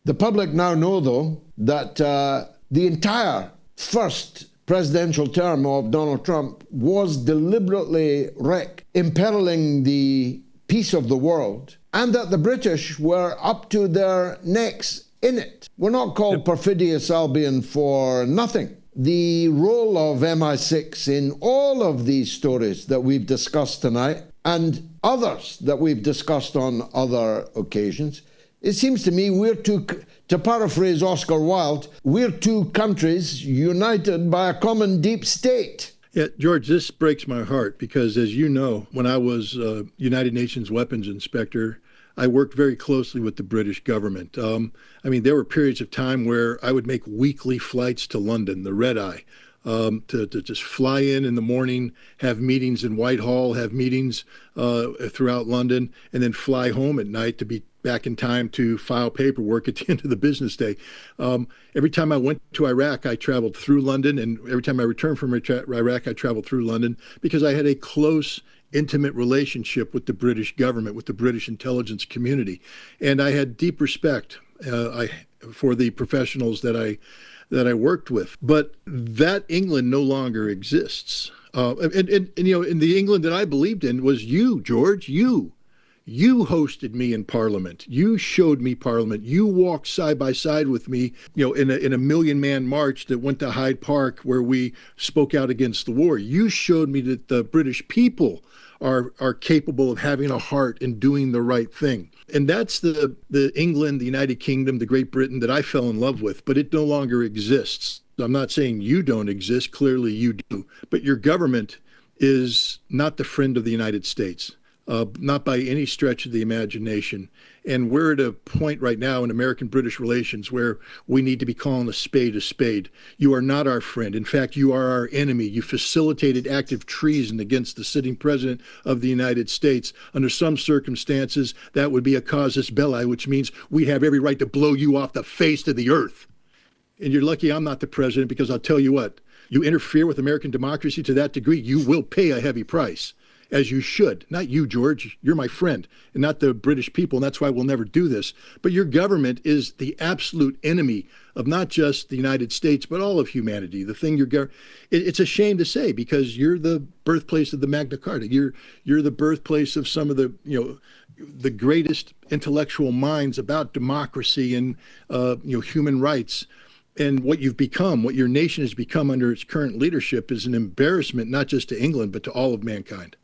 The public now know, though, that the entire first presidential term of Donald Trump was deliberately wrecked, imperiling the peace of the world, and that the British were up to their necks in it. We're not called perfidious Albion for nothing. The role of MI6 in all of these stories that we've discussed tonight, and others that we've discussed on other occasions, it seems to me we're two, to paraphrase Oscar Wilde, we're two countries united by a common deep state. Yeah, George, this breaks my heart because, as you know, when I was United Nations weapons inspector, I worked very closely with the British government. There were periods of time where I would make weekly flights to London, the red eye, to just fly in the morning, have meetings in Whitehall, have meetings throughout London, and then fly home at night to be back in time to file paperwork at the end of the business day. Every time I went to Iraq, I traveled through London, and every time I returned from Iraq, I traveled through London because I had a close, intimate relationship with the British government, with the British intelligence community. And I had deep respect for the professionals that I worked with. But that England no longer exists. And the England that I believed in was you, George, you. You hosted me in Parliament. You showed me Parliament. You walked side by side with me, in a million-man march that went to Hyde Park where we spoke out against the war. You showed me that the British people are capable of having a heart and doing the right thing. And that's the England, the United Kingdom, the Great Britain that I fell in love with, but it no longer exists. I'm not saying you don't exist. Clearly you do. But your government is not the friend of the United States. Not by any stretch of the imagination. And we're at a point right now in American-British relations where we need to be calling a spade a spade. You are not our friend. In fact, you are our enemy. You facilitated active treason against the sitting president of the United States. Under some circumstances, that would be a casus belli, which means we have every right to blow you off the face of the earth. And you're lucky I'm not the president, because I'll tell you what, you interfere with American democracy to that degree, you will pay a heavy price. As you should. Not you, George. You're my friend, and not the British people, and that's why we'll never do this. But your government is the absolute enemy of not just the United States, but all of humanity. The thing it's a shame to say, because you're the birthplace of the Magna Carta. You're the birthplace of some of the greatest intellectual minds about democracy and human rights. And what you've become, what your nation has become under its current leadership, is an embarrassment not just to England, but to all of mankind.